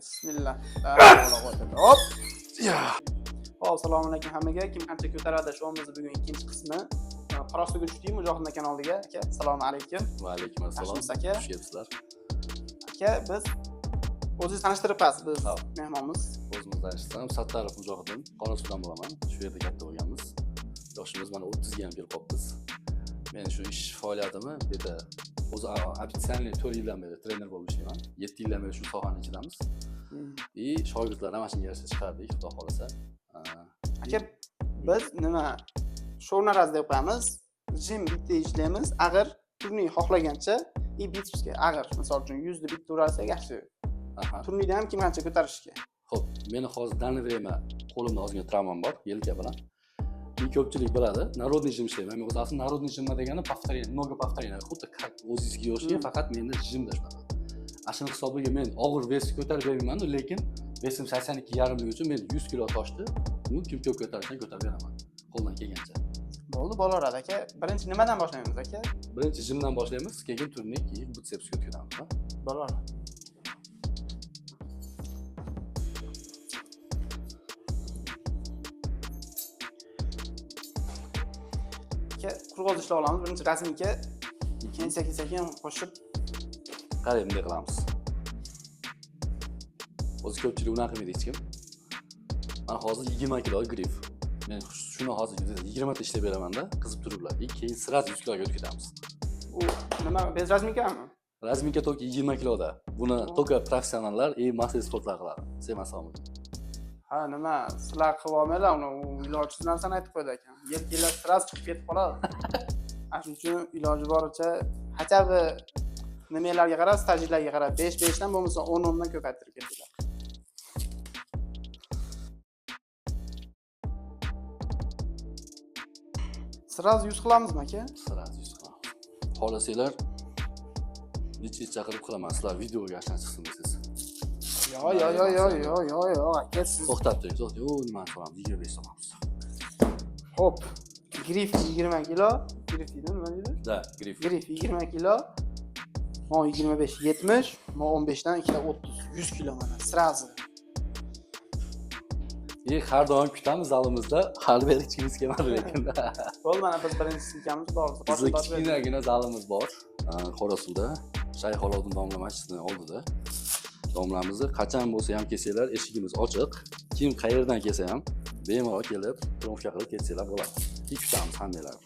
Bismillah. Hop. Hop, assalomu alaykum hammaga. Kim qancha ko'taradi shouimizni bugun ikkinchi qismi. Prostoga tushding Mujohidning kanaliga. Aka, assalomu alaykum. Va alaykum assalom. Aka. Xushkepsizlar. Aka, biz o'zingizni tanishtiribsiz, biz mehmonmiz. O'zimizni tanishtirsam, Sattarov Mujohidim, Qorasudan bo'laman. Shu yerda katta bo'lganmiz. Yoshimiz mana 30 ga ham kelib qolibmiz. Men shu ish faoliyatimni bu yerda o'zi ofitsialniy 4 yildan beri trener bo'lib ishlayman. 7 yildan beri shu sohaning ichidamiz. Shogirdlar ham shunga yarasha chiqardik, xudo xolasa. Aka, biz nima shounaraz deb qo'yamiz. Jim bitta ishlaymiz. Agar turni xohlagancha bitsga agar misol uchun 100 ni bitta urarsak yaxshi. Turnida ham kim qancha ko'tarishga. Xo'p, meni hozir данное время qo'limda ozgina travmam bor, yelka bilan. Ko'pchilik biladi, народный jim ishlayman. Men o'zim народный jim degani повторение, много повторение. Xuddi o'zingizga o'xshagan, faqat menda jimda shunaqa. Ashuni hisobiga men og'ir vес ko'tarib bermayman, lekin vesim 82,5 uchun men 100 kilo toshni kim ko'p ko'tarsa ko'tarib beraman. Qo'ldan kelgancha. Bo'ldi, bo'laveradi aka. Birinchi nimadan boshlaymiz aka? Birinchi jimdan boshlaymiz, keyin turnik, keyin bitsepsga o'tamiz. Bo'laveradi. Qurg'oz ishlab olamiz. Birinchi rasmga keyin sekin-sekin qo'shib qarang bunday qilamiz. O'zi ko'pchilik unaqa qilmaydi hech kim. Mana hozir 20 kilo grif. Men shuni hozir 20 ta ishlab beraman-da, qizib turiblar. Keyin sirasi 100 kiloga o'tib ketamiz. U nima bez razminkami? Razminka to'ki 20 kiloda. Buni to'ka professionallar massa sportlar qiladi. Sen masalmi? Ha, nima, sizlar qilib olmanglar, uni ilojsiz narsani aytib qo'ydi ekan. Yelkalar sirasi chiqib ketib qoladi. Shuning uchun iloji boricha hatabi nimalarga qarab, stajlarga qarab 5 dan bo'lmasa 10 dan ko'paytirib ketdilar. Sirasi 100 qilamizmi aka? Sirasi 100 qilamiz. Xohlasanglar necha chaqirib qilaman, sizlar videoga ashna chiqsin desiz. Yo, aka siz To'xtab turing, nima qilamiz? 25 so'ramiz. Hop. Grif 20 kilo. Grif nima deydi? Da, grif. Grif 20 kilo. Mo 25 70, mo 15 dan 2 30 100 kilo mana sirazi. Har doim kutamiz zalimizda, har bir ichimiz kelmadi lekin. Bo'ldi, mana biz birinchi silkamiz to'g'risi. Bizning kichkinagina zalimiz bor. Qorasuvda, Shayx Oloddin domla masjidining oldida. Domlamizni qachon bo'lsa ham kelsanglar, eshigimiz ochiq. Kim qayerdan kelsa ham bemalol kelib, tromka qilib ketsanglar bo'ladi. Kutamiz hammalarni.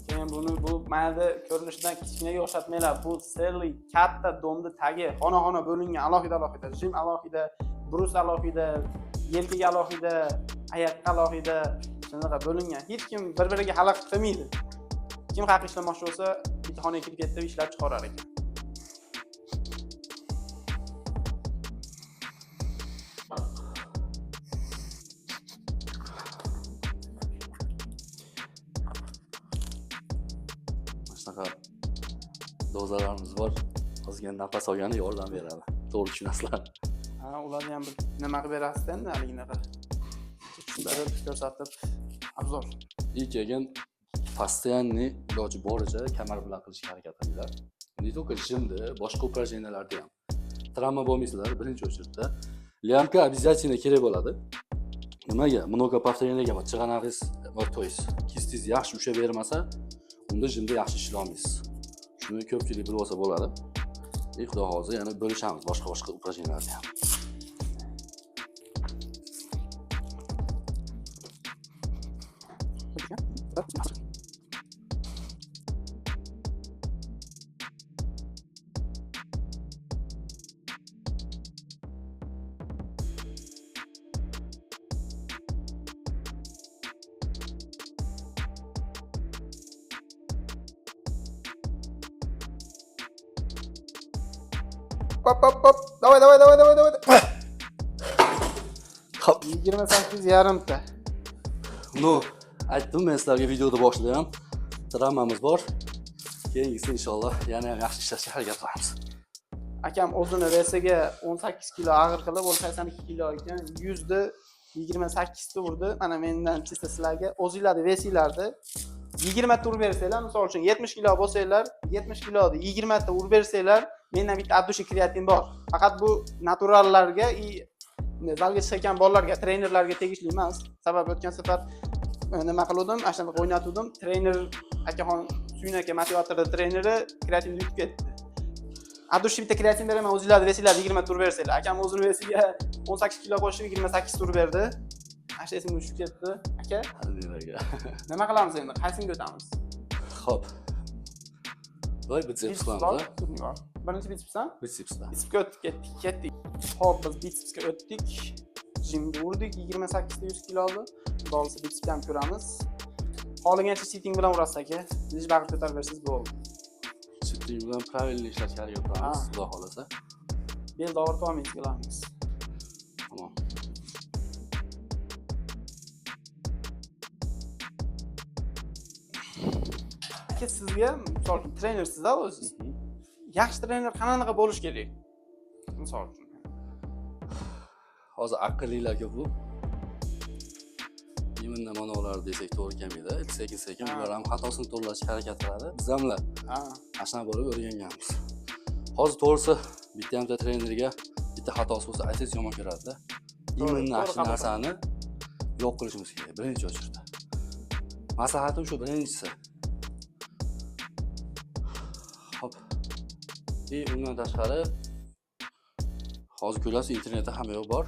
Keyin bu mayda ko'rinishdan kichkinaga o'xshatmanglar. Bu sirli katta domni tagi, xona-xona bo'lingan alohida. Jim alohida, brus alohida, yelkaga alohida, oyoqqa alohida shunaqa bo'lingan. Hech kim bir-biriga xalaqit qilmaydi. Kim haq ishlamoqchi bo'lsa, bitta xonaga kirib ketib ishlab chiqarar ekan. Shunaqa dozalarimiz bor. Ozgina nafas olgani yordam beradi. To'g'ri tushunasizlar. Ha, ularni ham bir nima qilib berasiz endi, haliginaqa. Tushuntirib, ko'rsatib, obzor. Keyin постоянный iloji boricha kamar bilan qilishga harakat qilinglar. Ne только jimda, boshqa упражненияларда ham. Travma bo'lmaysizlar, birinchi o'chirda. Lyamka обязательно kerak bo'ladi. Nimaga? Много повторениyaga chig'anag'ingiz, то есть kistingiz yaxshi usha bermasa, unda jimda yaxshi ishlay olmaysiz. Shuni ko'pchilik bilib olsa bo'ladi. Xudo xolasa yana bo'lishamiz boshqa упражнениyalarda ham. Hop. Давай. Hop. 28 yarimta. No, aytdim men sizlarga videoda boshida ham travmamiz bor. Keyingisi inshaalloh yana ham yaxshi ishlashga harakat qilamiz. Akam o'zini vesiga 18 kilo og'ir qilib, 82 kilo ekan, 100 ni 28 ta urdi. Mana mendan chista sizlarga o'zingizlarni vesinglarni 20 ta urib bersanglar, misol uchun 70 kilo bo'lsanglar, 70 kiloni 20 ta urib bersanglar, mendan bitta addushi kreatin bor. Faqat bu naturallarga zalga chiqayotgan bolalarga, trenerlarga tegishli emas. Sababi o'tgan safar nima qildim? Ashuna o'ynatdim. Trener akaxon Suyun aka motivatorda treneri kreatinni yutib ketdi. Addushi bitta kreatin beraman, o'zingizlar desanglar 20 ta urib bersanglar. Akam o'zini versiga 18 kilo qo'shib 28 ta urib berdi. Ashta esimga tushib ketdi. Aka, nima qilamiz endi? Qaysiga o'tamiz? Xo'p. Voy bitsips qilamiz. Birinchi bitsipsdan? Bitsipsdan. Bitsipsga o'tib ketdik. Xo'p, biz bitsipsga o'tdik. Jimga urdik 28 ta 100 kiloni. Xudo olsa bitsipni ham ko'ramiz. Qolgancha sitting bilan urasiz aka. Siz bag'ir ko'tarib bersangiz bo'ldi. Sitting bilan правильно ishlashga harakat qilamiz, xudo xolasa. Belda og'ritib olmaysiz qilamiz. Tamom. Aka sizga, misol uchun trenersiz-a o'zingiz. Yaxshi trener qanaqa bo'lish kerak? Misol uchun. Hozir aqllilarga bu immunni manolar desak to'g'ri kelmaydi. Sekin-sekin ular ham xatosini to'g'rilashga harakat qiladi. Biz hamlar ashuna bo'lib o'rganganmiz. Hozir to'g'risi bitta ham trenerga bitta xatosi bo'lsa aytsangiz yomon ko'radi-da. Immunni ashuna narsani yo'q qilishimiz kerak birinchi o'chirda. Maslahatim shu birinchisi. Hop. Undan tashqari hozir ko'rasiz internetda hamma yoq bor.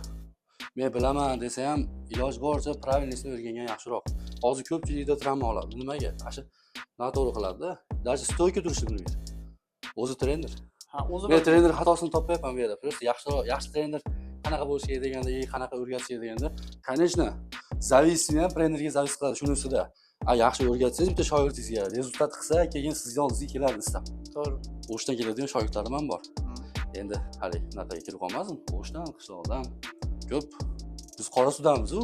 Men bilaman desa ham iloj boricha правильностьni o'rgangan yaxshiroq. Hozir ko'pchilikda travma oladi. Nimaga? Asha noto'g'ri qiladi-da. Даже stoyka turishni bilmaydi. O'zi trener. O'zi men trener xatosini topmayapman bu yerda. Просто yaxshi trener qanaqa bo'lishi kerak deganda, qanaqa o'rgatish kerak deganda, конечно, zavisni ham trenerga zavis qiladi shunisida. Yaxshi o'rgatsangiz bitta shogirdingizga rezultat qilsa, keyin sizga oldingizga keladi istab. To'g'ri. O'shdan keladigan shogirdlarim ham bor. Endi hali bunaqaga kirib qolmasin. O'shdan, qishloqdan ko'p. Biz qora sudamiz-ku.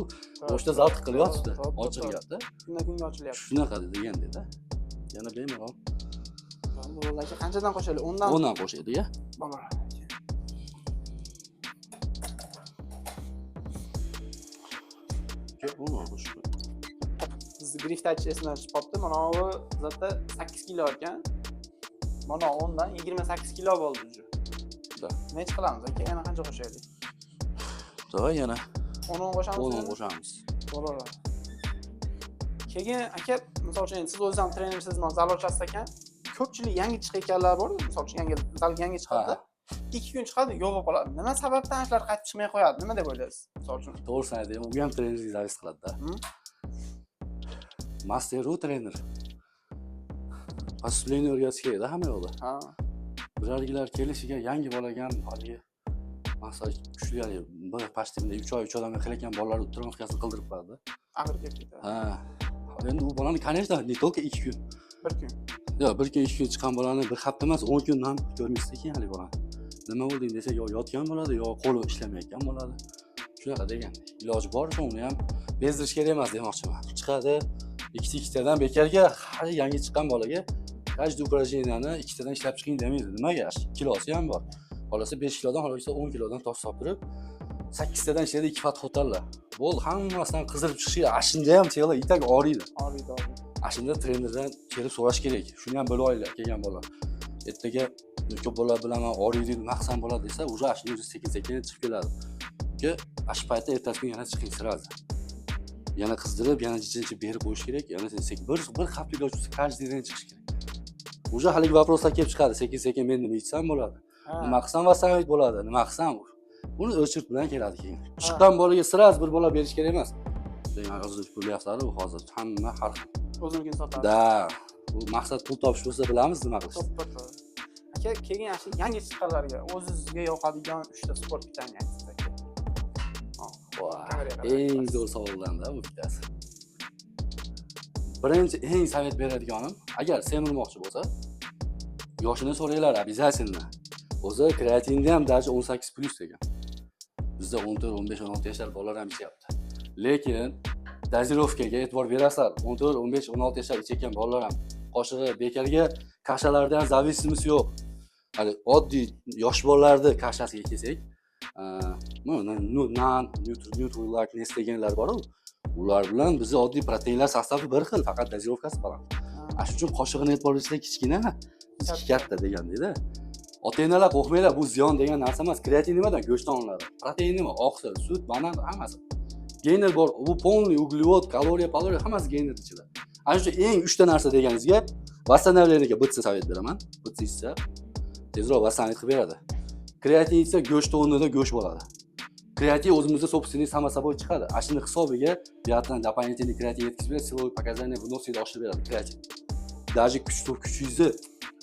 O'shda zavq qilyapti. Ochiq gapda. Kundan-kunga ochilyapti. Shunaqa deganda. Yana bemalol. Bo'ldi aka, qanchadan qo'shaylik? 10 dan. 10 dan qo'shaylik-a. Bo'ladi. Ko'p bo'lmadi qo'shib. Biz grift esimdan chiqib qoldi. Mana bu zotda 8 kilo ekan. Mana 10 dan 28 kilo bo'ldi уже. Necha qilamiz aka? Yana qancha qo'shaylik? Davay yana 10 qo'shamiz. 10 qo'shamiz. Bo'ladi. Keyin aka, misol uchun siz o'zingiz ham trenersiz, men zal ochasiz ekan. Ko'pchilik yangi chiqayotganlar bor, misol uchun yangi chiqadi. 2 kun chiqadi, yo'q bo'lib qoladi. Nima sababdan ashlar qaytib chiqmay qo'yadi? Nima deb o'ylaysiz? Misol uchun. To'g'risini aytaymi, u ham trenerga zavis qiladi-da. Master-u trener. Поступление o'rgatish kerak-da hamma yoqda. Bulargilar kelishiga yangi bolaga ham haligi massaj kuchli hali bir pashtimda 3 oy 3 odamga qilayotgan bolalar trenirovkasini qildirib qo'yadi. Ag'ir kelib ketadi. Endi u bolani, конечно, не только 2 kun. 1 kun. Yo'q, 1 kun 2 kun chiqqan bolani bir hafta emas, 10 kun ham ko'rmaysiz ekan hali bolani. Nima bo'ldi desa, yo yotgan bo'ladi, yo qo'li ishlamayotgan bo'ladi. Shunaqa degan. Iloji boricha uni ham bezdirish kerak emas demoqchiman. Chiqadi, ikkitadan bekarga hali yangi chiqqan bolaga каждый упражнениeni ikkitadan ishlab chiqing demaydi. Nimaga? Kilosi ham bor. Xolasa 5 kilodan, xolasa 10 kilodan tosh solib 8 tadan ishlaydi, 2 pat xo'tallar. Bo'ldi, hammasidan qizdirib chiqishiga ashunda ham tela itak og'riydi. Og'riydi. Ashunda trenerdan kelib so'rash kerak. Shuni ham bilib olinglar kelgan bola. Ertaga ko'p bola bilaman og'riydi, nima qilsam bo'ladi desa, уже ashunda o'zi sekin-sekin chiqib keladi. Chunki ash paytda ertasi kun yana chiqing siradi. Yana qizdirib, yana jijincha berib qo'yish kerak. Yana sekin bir hafta iloj bo'lsa, каждый день chiqish kerak. Уже haligi vопроslar kelib chiqadi. Sekin-sekin men nima yetsam bo'ladi? Nima qilsam vasamit bo'ladi? Nima qilsam? Buni o'chirt bilan keladi keyin. Chiqqan bolaga siraz bir bola berish kerak emas. Degan hozir bo'lyapti u hozir hamma har xil. O'zinikini sotadi. Da, bu maqsad pul topish bo'lsa bilamiz nima qilish. Aka, keyin yaxshi yangi chiqqanlarga o'zingizga yoqadigan 3 ta sport pitani aytsangiz aka. Eng zo'r savoldan-da bu bittasi. Birinchi eng savet beradiganim, agar semirmoqchi bo'lsa, yoshini so'ranglar, обязательно. O'zi kreatinda ham darja 18+ degan. Bizda 14, 15, 16 yoshlar bolalar ham ichyapti. Lekin dozirovkaga e'tibor berasizlar. 14, 15, 16 yoshlar ichayotgan bolalar ham qoshig'i bekarga kashalardan zavisimiz yo'q. Hali oddiy yosh bolalarni kashasiga kelsak, nan, Nutrilak, Nestle deganlar bor-ku. Ular bilan bizni oddiy proteinlar sostavi bir xil, faqat dozировkasi baland. Shuning uchun qoshig'ini e'tibor berishlar kichkina, bizki katta degandayda. Ota-onalar qo'rqmanglar, bu ziyon degan narsa emas. Kreatin nimadan? Go'shtdan olinadi. Protein nima? Oqsil, sut, banan hammasi. Geyner bor, bu polniy uglevod, kaloriya hammasi geyner ichida. Ana shu eng 3 ta narsa deganingizga vasстановлениyaga bitsa sovet beraman. Bitsa ichsa tezroq vassanlik qilib beradi. Kreatin ichsa go'sht o'rnida go'sht bo'ladi. Kreatin o'zimizda собственный само собой chiqadi. Ashuni hisobiga buyatdan дополнительный kreatin yetkazib beradi, silovой показания выносida oshirib beradi kreatin. Даже kuchingizni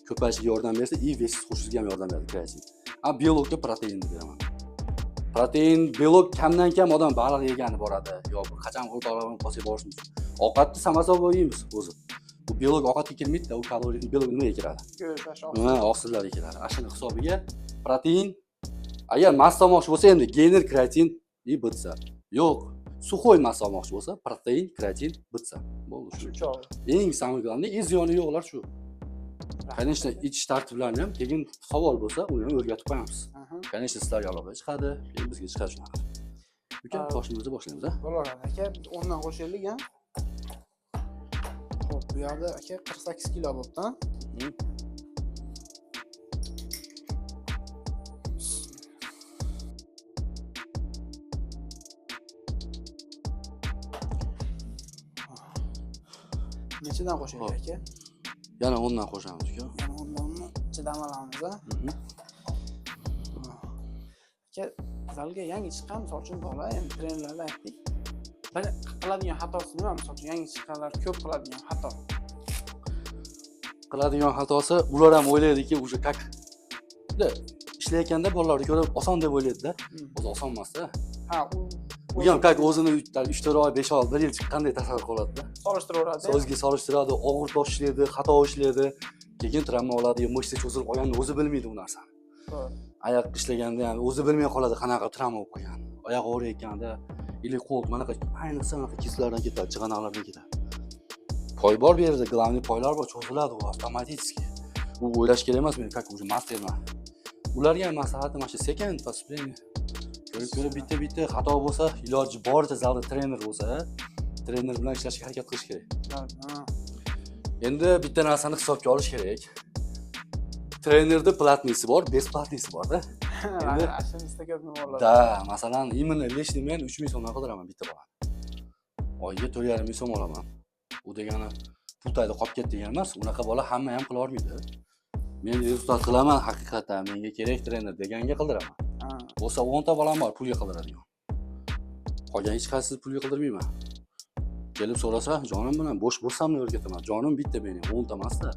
ko'payishiga yordam bersa, и vesiz qo'shishga ham yordam beradi kreatin. A biologga proteinni beraman. Protein, biolog kamdan kam odam baliq yegani boradi. Yo, qachon o'rtoqlarni qolsa borishimiz. Ovqatni samo собой yeymiz o'zi. Bu biolog ovqatga kirmaydi, u kaloriya biolog nimaga kiradi? Go'sht, oqsillarga kiradi. Ashuni hisobiga protein agar massa olmoqchi bo'lsa, endi geyner kreatin bitsa. Yo'q, suxoy massa olmoqchi bo'lsa, protein, kreatin bitsa. Bo'ldi shu. Eng самый главный ziyoni yo'qlar shu. Конечно, ichish tartiblarini ham keyin savol bo'lsa, uni ham o'rgatib qo'yamiz. Конечно, sizlarga aloqa chiqadi, keyin bizga chiqadi shunaqa. Uka, boshimizni boshlaymiz, ha? Bo'ladi aka, o'ndan qo'shaylik ham. Xo'p, bu yerda aka 48 kilo bo'libdi, ha? Nechadan qo'shaylik aka? Yana 10 dan qo'shamiz uka. Yana 10 danmi? Ichidan olamiz, ha? Aka, zalga yangi chiqqan, misol uchun bola, endi trenerlarga aytdik. Bir qiladigan xatosi nima? Misol uchun yangi chiqqanlar ko'p qiladigan xato. Qiladigan xatosi, ular ham o'ylaydiki, o'sha как ishlayotganda bolalarga ko'ra oson deb o'ylaydi-da. O'zi oson emas-da. Ha, u ham как o'zini 3-4 oy, 5 oy, 1 yil chiqqanday tasavvur qiladi-da. Solishtiraveradi. So'zga solishtiradi, og'ir tosh ishlaydi, xato ishlaydi. Keyin travma oladi, mышца cho'zilib qolganini o'zi bilmaydi u narsani. Oyoq ishlaganda ham o'zi bilmay qoladi, qanaqa travma bo'lib qolgan. Oyoq og'riyotganda, ili qo'l manaqa ayniqsa manaqa keslardan ketadi, chig'anoqlardan ketadi. Poy bor bu yerda, главный poylar bor, cho'ziladi u avtomatik. U o'ylash kerak emas, men как уже masterman. Ularga ham maslahatim mana shu sekin поступление. Ko'rib bitta xato bo'lsa, iloji boricha zalda trener bo'lsa, trener bilan ishlashga harakat qilish kerak. Endi bitta narsani hisobga olish kerak. Trenerda platnisi bor, besplatnisi bor-da. Endi ashinisda ko'p nima bo'ladi? Da, masalan, именно lishni men 3000 so'mdan qildiraman bitta bolani. Oyiga 4,5 so'm olaman. U degani pultayda qolib ketdi degan emas, unaqa bola hamma ham qila olmaydi. Men rezultat qilaman haqiqatan, menga kerak trener deganga qildiraman. Bo'lsa 10 ta bolam bor pulga qildiradigan. Qolgan hech qaysini pulga qildirmayman. Kelib so'rasa, jonim bilan bo'sh bo'lsam o'rgataman. Jonim bitta mening, 10 ta emas-da.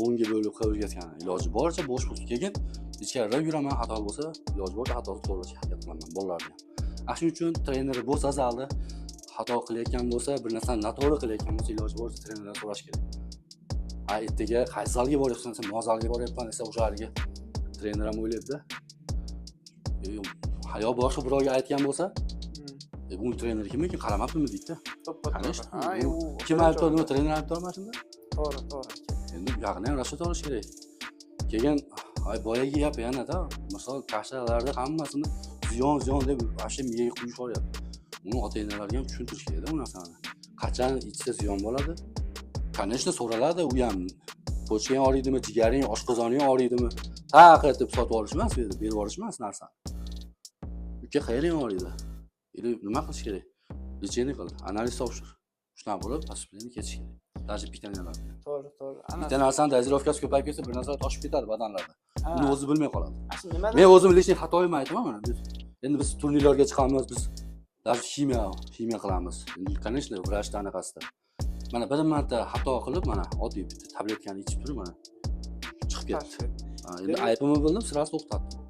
10 ga bo'lib o'rgatgan. Iloji boricha bo'sh bo'lsa, keyin ichkarida yuraman, xato bo'lsa, iloji boricha xatoni to'g'rilashga harakat qilaman bolalarga. Shuning uchun trener bo'lsa zalda xato qilayotgan bo'lsa, bir narsani noto'g'ri qilayotgan bo'lsa, iloji boricha trenerdan so'rash kerak. Ertaga qaysi zalga boryapsan desa, "Men zalga boryapman" desa, o'sha yerga trener ham o'ylaydi-da. Hayo boshqa birovga aytgan bo'lsa, bu trener kimiki qaramabdimi deydi-da. Kim aytdi, nima trener aytdi mana shunda? To'g'ri. Endi yaqindan rashat olish kerak. Keyin boyagi gap yana-da, misol kashalarda hammasini ziyon deb asha miyaga quyib yuboryapti. Uni ota-onalarga ham tushuntirish kerak-da bu narsani. Qachon ichsa ziyon bo'ladi? Конечно, so'raladi, u ham pochkang og'riydimi, jigaring, oshqozoning og'riydimi? Taqatib sotib olish emas, berib yuborish emas narsani. Uka qayering og'riydi? Или nima qilish kerak? Lecheniya qil, analiz topshir. Shunaqa bo'lib, поступление ketish kerak. Даже pitaniyalar. To'g'ri. Bitta narsani dozировkasi ko'payib ketsa, bir narsa toshib ketadi badanlarda. Uni o'zi bilmay qoladi. Nimada? Men o'zim lechniy xatoyimni aytaman mana. Endi biz turnirlarga chiqamiz, biz даже ximiya qilamiz. Endi, конечно, vrachda anaqasida. Mana bir marta xato qilib, mana oddiy bitta tabletkani ichib turib, mana chiqib ketdi. Endi aybimni bildim, sirasi to'xtatdim.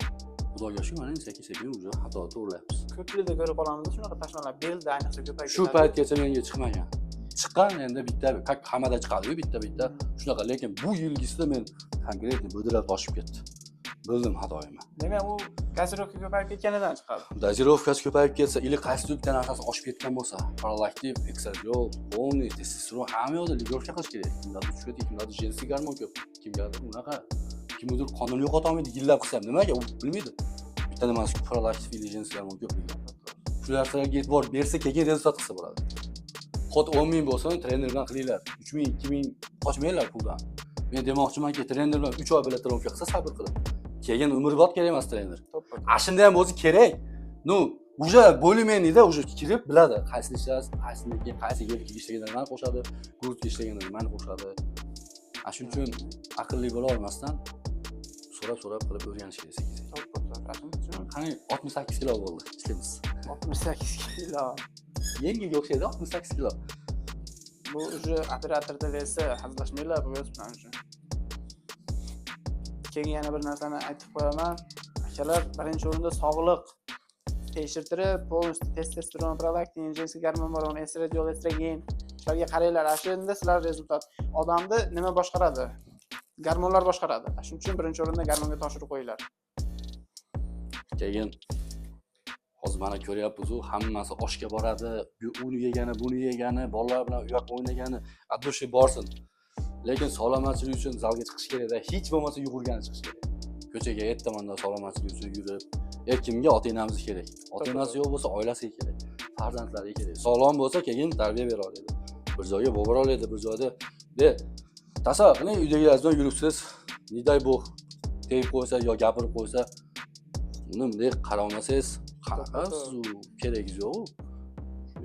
Xudoga shukur, mana sekin-sekin уже xatoni to'g'rilayapmiz. Ko'plarda ko'rib qolamiz, shunaqa tashnalar belda ayniqsa ko'payib ketadi. Shu paytgacha menga chiqmagan. Chiqqan endi bitta, hammada chiqadi-ku bitta. Shunaqa, lekin bu yilgisida men konkretni budirab toshib ketdi. Bildim xatoyimni. Demak, u gazirovka ko'payib ketganidan chiqadi. Dozировkasi ko'payib ketsa, ili qaysi bitta narsasi oshib ketgan bo'lsa, prolaktiv, ekstradiol, polniy, testosteron hamma yoqda ligovka qilish kerak. Kimlardir tushadi, kimlardir jinsiy gormon ko'p, kimlardir unaqa, kimdir qonun yo'qota olmaydi, yillab qilsa, nimaga u bilmaydi. Bitta nimasi prolaktiv ili jinsiy gormon ko'p. shularga e'tibor bersa keyin rezultat qilsa bo'ladi. Xod 10 ming bo'lsa, trener bilan qilinglar. 3 ming, 2 ming qochmanglar puldan. Men demoqchimanki, trener bilan 3 oy bilan trenirovka qilsa sabr qilib. Keyin umrbod kerak emas trener. Shunda ham o'zi kerak. Ну, уже более-менее уже kirib biladi, qaysi ishlash, qaysi yerga ishlaganlarni qo'shadi, guruhga ishlaganlarni qo'shadi. Shuning uchun aqlli bo'la olmasdan so'rab qilib o'rganish kerak. Qani 68 kilo bo'ldi, ishlaymiz. 68 kilo. Yengilga o'xshaydi 68 kilo. Bu уже operatorda versa hazillashmaylar bu o'z bilan уже. Keyin yana bir narsani aytib qo'yaman. Akalar, birinchi o'rinda sog'liq tekshirtirib, полностью testosteron, prolaktin, jinsiy gormon, estradiol, estrogen shularga qaranglar. Shunda sizlar rezultat. Odamni nima boshqaradi? Gormonlar boshqaradi. Shuning uchun birinchi o'rinda gormonga topshirib qo'yinglar. Keyin hozir mana ko'ryapmiz-ku, hammasi oshga boradi, uni yegani, buni yegani, bolalar bilan u yoqqa o'ynagani, addushi borsin. Lekin salomatlik uchun zalga chiqish kerak-da, hech bo'lmasa yugurgani chiqish kerak. Ko'chaga ertamandan salomatlik uchun yurib, kimga ota-onamiz kerak. Ota-onasi yo'q bo'lsa oilasiga kerak, farzandlariga kerak. Sog'lom bo'lsa keyin tarbiya bera oladi. Bir joyga bora oladi, bir joyda tasavvur qiling, uydagilar bilan yuribsiz, niday bu tegib qo'ysa yo gapirib qo'ysa, uni bunday qaramasangiz, qanaqa siz keragingiz yo'q.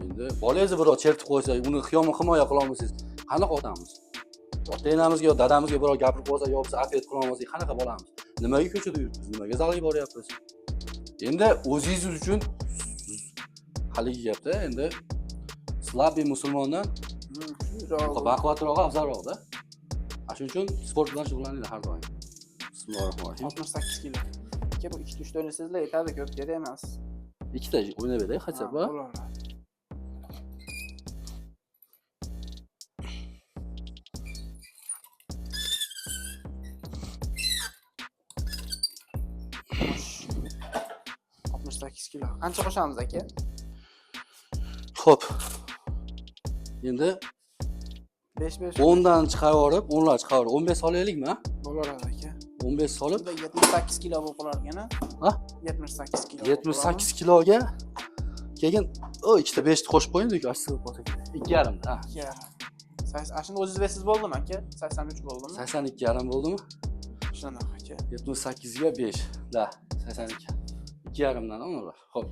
Endi bolangizni birov chertib qo'ysa, uni himoya qila olmasangiz, qanaqa otamiz? Ota-onamizga yo dadamizga birov gapirib qo'ysa, yo biz afet qila olmasak, qanaqa bo'lamiz? Nimaga ko'chada yuribmiz? Nimaga zalga boryapmiz? Endi o'zingiz uchun haligi gapda, endi slabbiy musulmondan baquvvatroq afzalroqda. Shuning uchun sport bilan shug'ullaninglar har doim. Bismillahirrohmanirrohim. 68 kilo. Aka bu 2-3 o'ynasangizlar yetadi, ko'p kerak emas. Ikkita o'ynab beray, хотя бы. Kilo. Qancha qo'shamiz aka? Xo'p. Endi 5 10 dan chiqarib olib, 10 lar chiqarib 15 solaylikmi? Bo'laveradi aka. 15 solib 78 kilo bo'lib qolar ekan-a? Ha? 78 kilo. 78 kiloga keyin ikkita 5 ni qo'shib qo'ying-ku, asli bo'lsa kerak. 2,5 da. 2,5. Ashuni o'zingiz versiz bo'ldimi aka? 83 bo'ldimi? 82,5 bo'ldimi? Shunaqa aka. 78 ga 5. Da, 82. 2,5 dan ular. Xo'p.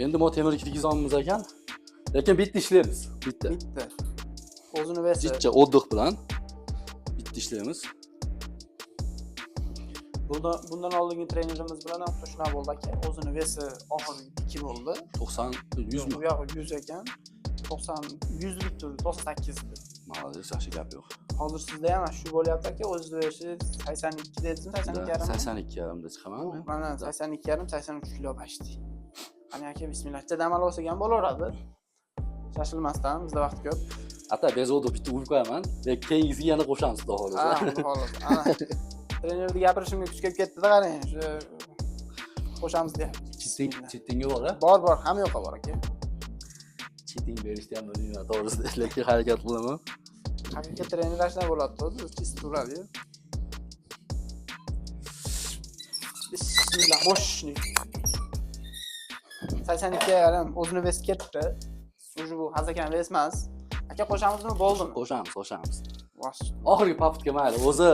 Endi mo temirlik tikizonimiz ekan. Lekin bitta ishlaymiz. Bitta. O'zini versa. Jichcha o'ddiq bilan bitta ishlaymiz. Bundan oldingi trenerimiz bilan ham shunaqa bo'ldi aka. O'zini versa oxirgi 2 bo'ldi. 90, 100 mi? Bu yog'i 100 ekan. 90, 100 lik turdi, 98 di. Malades, yaxshi gap yo'q. Hozir sizda ham shu bo'lyapti aka, o'zingiz versangiz 82 dedingizmi, 82,5? 82,5 da chiqaman. Mana 82,5, 83 kilo bashdi. Qani aka, bismillah, dam olsak ham bo'laveradi. Shashilmasdan, bizda vaqt ko'p. Ata bezovda bitta urib qo'yaman, lekin keyingisiga yana qo'shamiz, xudo xolasa. Ana. Trenerni gapirishimga kuch kelib ketdi-da, qarang, shu qo'shamiz deyapti. Chetinga bor-a? Bor, hamma yoqqa bor aka. Cheting berishni ham bilmayman, to'g'risi, lekin harakat qilaman. Haqiqiy trenerlar shunday bo'ladi-ku, chist turadi-yu. Bismillah, boshni. 82 yarim o'zini ves ketdi. Уже bu hazakan ves emas. Aka qo'shamizmi, bo'ldimi? Qo'shamiz. Vosh. Oxirgi paftga mayli, o'zi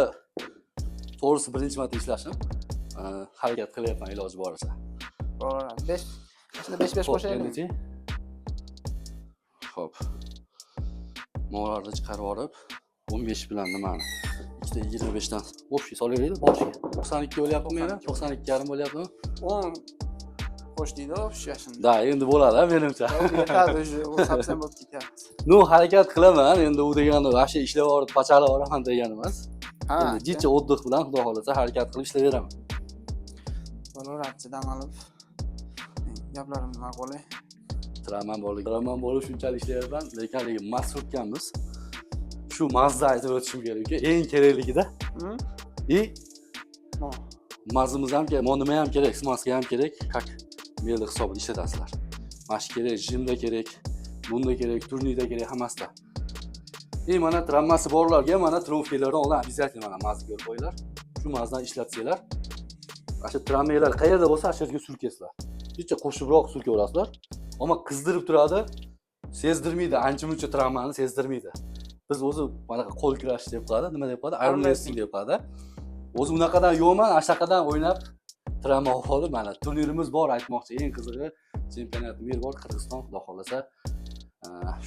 to'g'risi birinchi marta ishlashim. Harakat qilyapman iloji boricha. Bo'ladi. 5. Shunda 5 qo'shaylik. Xo'p. Molarni chiqarib olib, 15 bilan nimani? Ikkita 25 dan общий solaylik boshiga. 92 bo'lyaptimi yana? 92,5 bo'lyaptimi? 10 qo'sh deydi, shu yashinda. Da, endi bo'ladi, menimcha. Yetadi, u sapsan bo'lib ketyapti. Nu harakat qilaman, endi u degani vaqti ishlab olib, pachalab olaman degani emas. Endi jichcha o'ddiq bilan xudo xolasa harakat qilib ishlayveraman. Bo'laveradi, dam olib. Gaplarimni ma'qulay. Tiraman bo'lib shunchalik ishlayapman, lekin hali mas'ulkanmiz. Shu mazza aytib o'tishim kerak-ku, eng kerakligida. Mazimiz ham kerak, nima ham kerak, smaska ham kerak, как meli hisobida ishlatasizlar. Mash kerak, jimda kerak, bunda kerak, turnirda kerak, hammasida. Mana travmasi borlarga mana trofeylardan oldin обязательно mana mazni ko'rib qo'yinglar. Shu mazdan ishlatsanglar, o'sha travmalar qayerda bo'lsa, o'sha yerga surkaysizlar. Bitta qo'shibroq sulka olasizlar. Ammo qizdirib turadi. Sezdirmaydi, ancha-muncha travmani sezdirmaydi. Biz o'zi mana qo'l kirash deb qo'yadi, nima deb qo'yadi? Arm wrestling deb qo'yadi. O'zi unaqadan yo'qman, ashaqadan o'ynab travma olib, mana turnirimiz bor aytmoqchi. Eng qizig'i chempionat mir bor Qirg'iziston, xudo xolasa.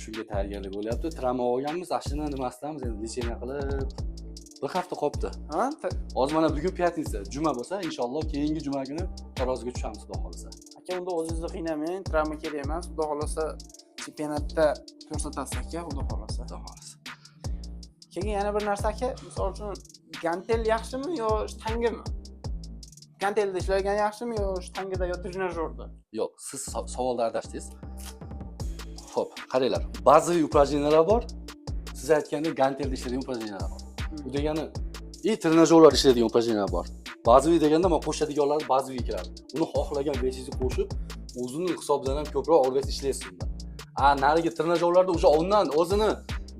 Shunga tayyorgarlik bo'lyapti. Travma olganmiz, ashini nimasidamiz endi lecheniya qilib bir hafta qolibdi. Ha? Hozir mana bugun piyatnitsa, juma bo'lsa, inshaalloh keyingi juma kuni taroziga tushamiz, xudo xolasa. Aka, unda o'zingizni qiynamang, travma kerak emas. Xudo xolasa chempionatda ko'rsatasiz aka, xudo xolasa. Xudo xolasa. Keyin yana bir narsa aka, misol uchun gantel yaxshimi yo shtangimi? Gantelda ishlagan yaxshimi yo shtangida yo trenajyorda? Yo'q, siz savolda adashdingiz. Xo'p, qaranglar. Ba'zi упражнениялар bor. Siz aytganda gantelda ishlaydigan упражнениялар bor. Bu degani trenajyorlar ishlaydigan упражнениялар bor. Ba'ziga deganda men qo'shadiganlar ba'ziga kiradi. Uni xohlagan vesingizni qo'shib, o'zini hisobidan ham ko'proq orgas ishlaysiz unda. Narigi trenajyorlarda o'sha ondan o'zini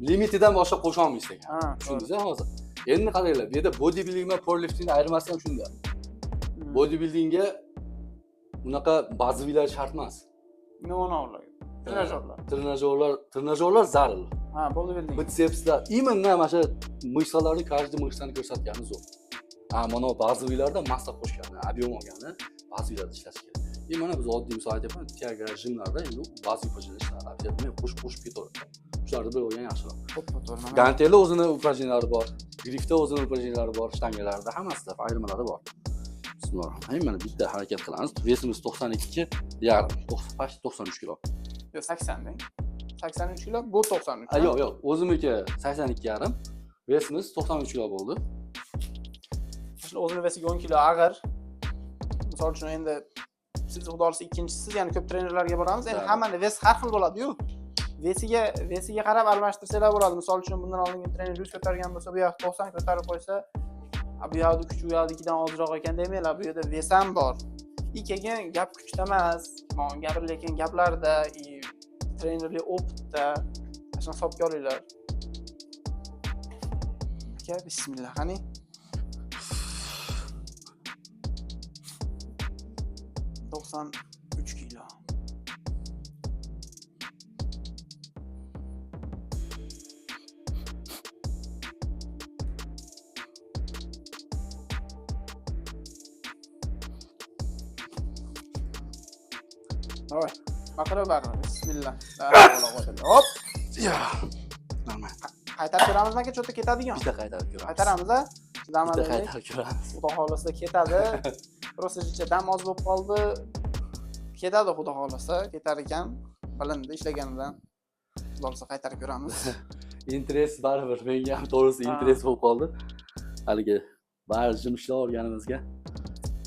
limitidan boshqa qo'sha olmaysiz ekan. Tushundingiz hozir? Endi qaranglar, bu yerda bodybuilding va powerlifting ayirmasi ham shunda. Bodybuildingga unaqa bazavilar shart emas. Nima o'rnaydi? Trenajyorlar zarur. Ha, bodybuilding. Bitsepslar, именно mana shu mышцаларni, каждый mышцani ko'rsatgani zo'r. Mana bazavilarda massa qo'shgani, объем olgani, bazavilarda ishlash kerak. Mana biz oddiy misol aytyapman, tiagra jimlarda endi bazaviy qo'shishlar ishladi. Обязательно qo'shib ketaveradi. Shularni bir o'rgan yaxshiroq. Gantelda o'zini упражнениялari bor, grifda o'zini упражнениялari bor, shtangalarda hammasida ayirmalari bor. Bismillahirrohmanirrohim. Mana bitta harakat qilamiz. Vesimiz 92,5, past 93 kilo. Yo, 80 deng. 83 kilo, bu 93. Yo'q, o'zimniki 82,5, vesimiz 93 kilo bo'ldi. O'zini vesiga 10 kilo og'ir. Misol uchun endi siz xudosi ikkinchisiz, ya'ni ko'p trenerlarga boramiz. Endi hammani ves har xil bo'ladi-yu. Vesiga qarab almashtirsalar bo'ladi. Misol uchun bundan oldingi trener 100 ko'targan bo'lsa, bu yoqda 90 ko'tarib qo'ysa, bu yoqda kuch u yoqdagidan ozroq ekan demanglar. Bu yerda ves ham bor. Keyin gap kuchda emas, men gapirilayotgan gaplarda, trenerlik opitda shuni hisobga olinglar. Aka, bismillah, qani. Uch kilo. Oy, baqirib. Bismillah. Hop. Ya. Normal. Qaytarib ko'ramizmi aka, cho'ta ketadigan? Bitta qaytarib ko'ramiz. Qaytaramiz-a? Bitta qaytarib ko'ramiz. Xudo xolasa ketadi. Просто dam oz bo'lib qoldi. Ketadi xudo xolasa, ketar ekan. Bilindi ishlaganidan. Xudo xolasa qaytarib ko'ramiz. Interes baribir, menga ham to'g'risi interes bo'lib qoldi. Haligi bari jim ishlab olganimizga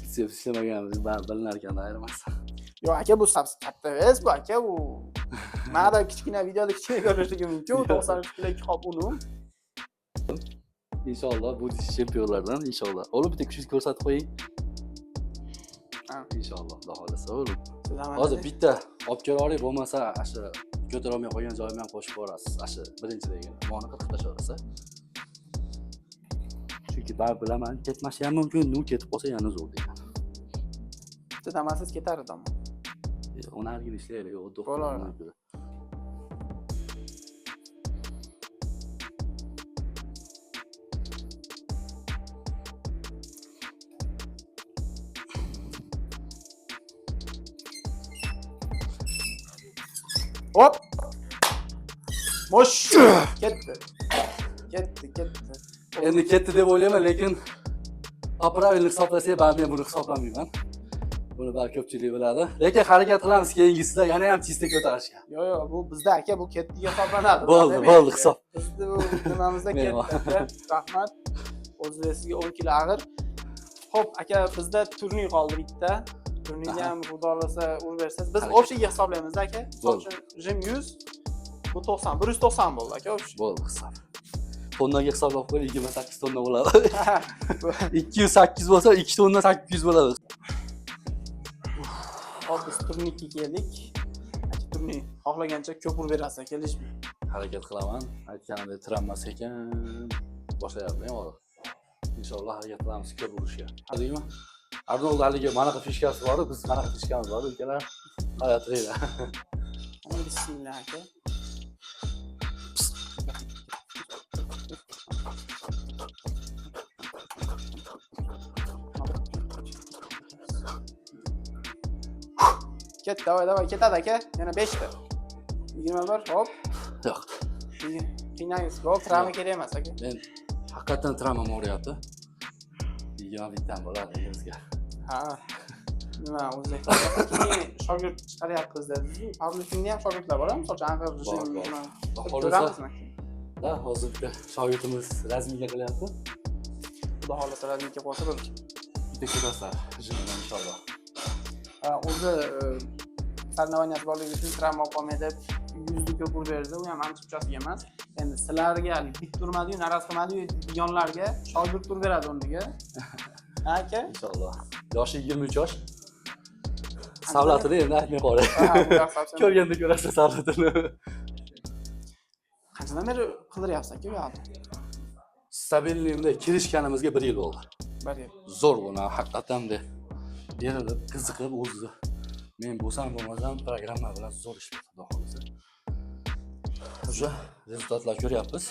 bitsips ishlamaganimiz bilinar ekan, ayirmas. Yo'q aka, bu katta emas bu aka, u. Mana kichkina videoda kichkina ko'rinishligi mumkin. 93 kilo qop uni. Inshaalloh bu chempionlardan inshaalloh. Olib bitta kuchingizni ko'rsatib qo'ying. Inshaalloh, xudo xolasa. Hozir bitta olib kela olay, bo'lmasa asha ko'tara olmay qolgan joyimni ham qo'shib borasiz. Asha birinchidagi moni qilib tashlaversa. Chunki bar bilaman, ketmashi ham mumkin, nu ketib qolsa yana zo'r degan. Bitta damasiz ketardi ammo. Uni argin ishlaylik, yo'q, bo'ladi. Hop. Mosh. Ketdi. Endi ketdi deb o'ylayman, lekin правильно hisoblasak, men buni hisoblamayman. Buni bari ko'pchilik biladi. Lekin harakat qilamiz keyingisida yana ham chista ko'tarishga. Yo'q, bu bizda aka, bu ketdi hisoblanadi. Bo'ldi hisob. Bizda bu nimamizda ketdi. Rahmat. O'zingizga 10 kilo og'ir. Xo'p, aka, bizda turnir qoldi bitta. Turnirga ham xudolasa urib bersangiz, biz общийga hisoblaymiz aka. Misol uchun jim 100, bu 90, 190 bo'ldi aka, общий. Bo'ldi hisob. Tonnaga hisoblab qo'ying, 28 tonna bo'ladi. 208 bo'lsa 2 tonna 800 bo'ladi. Hop, biz turnirga keldik. Turnir xohlagancha ko'p urib berasiz, kelishmi? Harakat qilaman. Aytganimdek travmas ekan. Boshlayapman hozir. Inshaalloh harakat qilamiz ko'p urishga. Hadingmi? Arnold haligi manaqa fishkasi bor, biz manaqa fishkamiz bor, ukalar. Hayot reyda. Bismillah aka. Ket, davay, ketadi aka. Yana 5 ta. 21, hop. Yo'q. Qiynangiz, gol travma kerak emas aka. Men haqiqatan travma o'ryapti. 20 dan bo'ladi bizga. Ha. Nima o'zi? Keyin shogird chiqaryapmiz dedingiz. Powerliftingda ham shogirdlar bormi? Masalan, Anqar ko'ramizmi? Da, hozirda shogirdimiz rasmiyga qilyapti. Xudo xohlasa rasmiyga qo'ysa bo'ladi. Bitta ko'rasizlar, jinoyat inshaalloh. O'zi sarnavaniyat borligi uchun travma qolmay deb 100 ko'p urberdi, u ham antichasiga emas. Endi sizlarga bit turmadi-yu, naraz qilmadi-yu, yonlarga shogird tur beradi o'rniga. Ha aka? Inshaalloh. Yoshi 23 yosh. Savlatini endi aytmay qo'yay. Ko'rganda ko'rasiz savlatini. Qanchadan beri qidiryapsiz aka bu yoqda? Stabillikda kirishganimizga 1 yil bo'ldi. 1 yil. Zo'r buni haqiqatan de. Berilib, qiziqib o'zi. Men bo'lsam bo'lmasam programma bilan zo'r ishlaydi, xudo xolasa. O'sha rezultatlar ko'ryapmiz.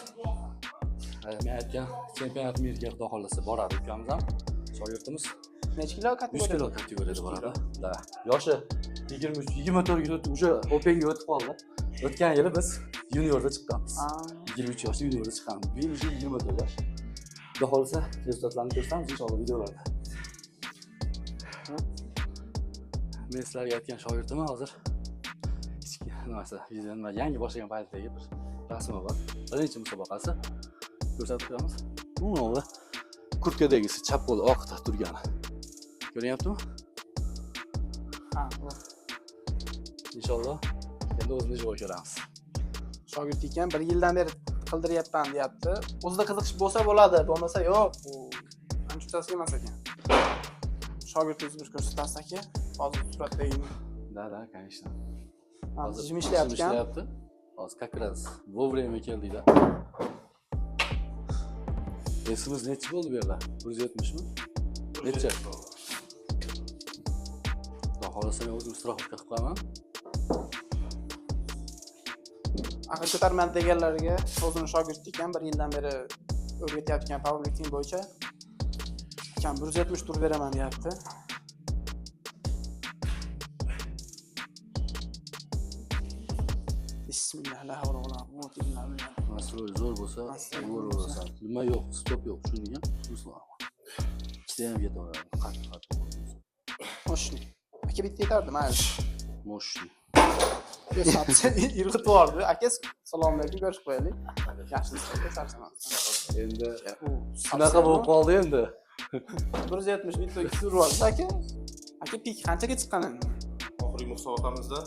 Men aytgan chempionat mirga xudo xolasa boradi ukamiz ham. Shogirdimiz necha kilo kategoriya? 100 kilo kategoriyada boradi. Da. Yoshi 23, 24 ga o'tib, o'sha Openga o'tib qoldi. O'tgan yili biz juniorda chiqqanmiz. 23 yoshda juniorda chiqqanmiz. Bu yil 24 yosh. Xudo xolasa rezultatlarni ko'rsatamiz inshaalloh videolarda. Men sizlarga aytgan shogirdim hozir nimasi, videoni yangi boshlagan paytdagi bir rasmi bor. Birinchi musobaqasi ko'rsatib qo'yamiz. Umuman kurtkadagisi chap qo'li oqda turgani. Ko'ryaptimi? Ha, bu. Inshaalloh endi o'zimiz joy ko'ramiz. Shogird ekan 1 yildan beri qildiryapman deyapti. O'zida qiziqish bo'lsa bo'ladi, bo'lmasa yo'q. Bu anchasi emas ekan. Shogirdingiz bir ko'rsatasiz aka. Hozir suratdagi. Da, конечно. Hozir jim ishlayapti. Hozir как раз вовремя keldik-da. Esimiz necha bo'ldi bu yerda? 170 mi? Necha? Xudo xolasa men o'zim istirohat qilib qo'yaman. Axir ko'tarmani deganlarga o'zini shogird ekan, 1 yildan beri o'rgatayotgan powerlifting bo'yicha. Ekan 170 tur beraman deyapti. Bismillah, la havla va la quwwata illa billah. Nasro'y zo'r bo'lsa, zo'r bo'lasan. Nima yo'q, stop yo'q, tushundingmi? Ruslan. Ikkita ham yetaveradi. Qattiq. Moshni. Aka bitta yetardi, mayli. Moshni. Sen irg'itib yubordi. Aka, assalomu alaykum, ko'rishib qo'yaylik. Yaxshisi, sarsaman. Endi shunaqa bo'lib qoldi endi. 170 bitta urib aka. Aka pik qanchaga chiqqan endi? Oxirgi musobaqamizda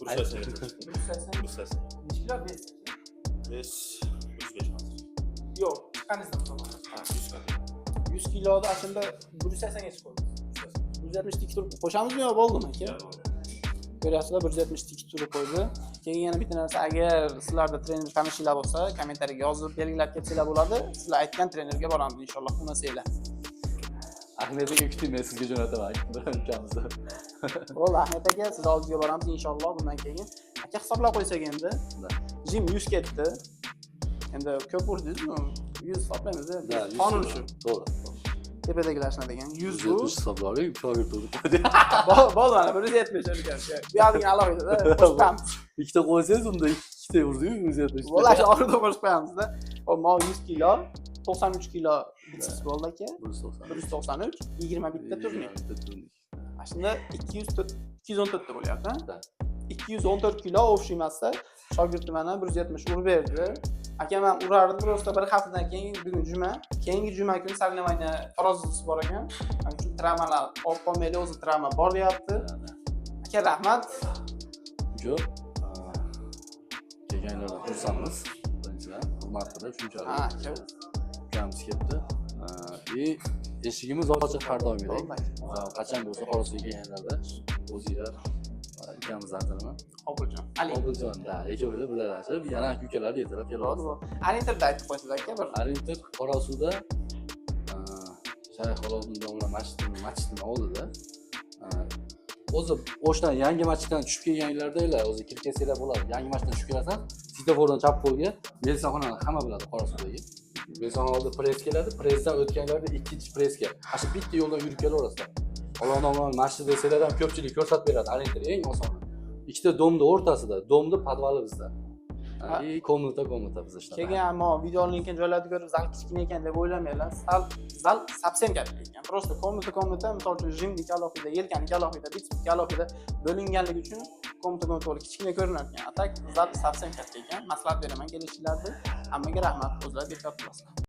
180. 180. Necha kilo bes? Bes 105 hozir. Yo'q, chiqqaningizda musobaqa. Ha, 100 kilo. 100 kiloda aslida 180 ga chiqdi. 170 tik turib qo'shamizmi yo bo'ldimi aka? Ko'ryapsizlar, 170 tik turib qo'ydi. Keyin yana bitta narsa, agar sizlarda trener tanishinglar bo'lsa, kommentariyaga yozib belgilab ketsanglar bo'ladi. Sizlar aytgan trenerga boramiz inshaalloh, umasanglar. Ahmet aka kuting, men sizga jo'nataman ukamizni. Bo'ldi, Ahmet aka, siz oldingizga boramiz inshaalloh bundan keyin. Aka hisoblab qo'ysak endi. Jim 100 ketdi. Endi ko'p urdingizmi? 100 hisoblaymiz-da. Qonun shu. To'g'ri. Tepadagilar shuna degan. 100 bu. 170 hisoblarga shogird bo'lib qo'ydi. Bo'ldi, mana 170 o'lgan. Bu yoqdagi alohida qo'shamiz. Ikkita qo'ysangiz unda ikkita urdi-yu 170. Bo'ldi, shu oxirida qo'shib qo'yamiz-da. Hop, mo 100 kilo, 93 kilo bitsiz bo'ldi aka. 193, 20 bitta turnik. Shunda 214 ta bo'lyapti, ha? 214 kilo o'sha emasda shogird mana 170 urib berdi. Aka men urardim, просто bir haftadan keyin bugun juma, keyingi juma kuni sarnamayni tarozisi bor ekan. Ana shu travmalar, orqameli o'zi travma bor deyapti. Aka rahmat. Jo'q. Kelganlarga xursandmiz. Birinchidan hurmat qilib shunchalik. Ha, aka. Ukamiz ketdi. Eshigimiz ochiq har doimgidek. Qachon bo'lsa xorosiga kelganlarda o'zinglar ukamiz aytaman. Obuljon. Ali. Obuljon, da, ikkovlar birlashib, yana ukalar yetirib keladi. Alinterda aytib qo'ysiz aka bir. Alinter Qorasuvda Shayx Oloddin domla masjidni oldida. O'zi o'shdan yangi masjiddan tushib kelganinglardaglar, o'zi kirib kelsanglar bo'ladi. Yangi masjiddan tushib kelasan, svetofordan chap qo'lga melisaxonani hamma biladi Qorasuvdagi. Melisaxona oldida press keladi, pressdan o'tganlarda ikkinchi pressga. Mana shu bitta yo'ldan yurib kelaverasizlar. Oloddin masjid desalar ham ko'pchilik ko'rsatib beradi, orientir eng osoni. Ikkita domni o'rtasida, domni podvali bizda. Komnata bizda ishlaydi. Keyin ammo video linkini joylatib ko'rib, zal kichkina ekan deb o'ylamanglar. Zal совсем katta ekan. Просто komnata, misol uchun jimlik alohida, yelkanlik alohida, bitslik alohida bo'linganligi uchun komnata kichkina ko'rinar ekan. Atak zal совсем katta ekan. Maslahat beraman kelishinglarni. Hammaga rahmat, o'zlar bekor qilasizlar.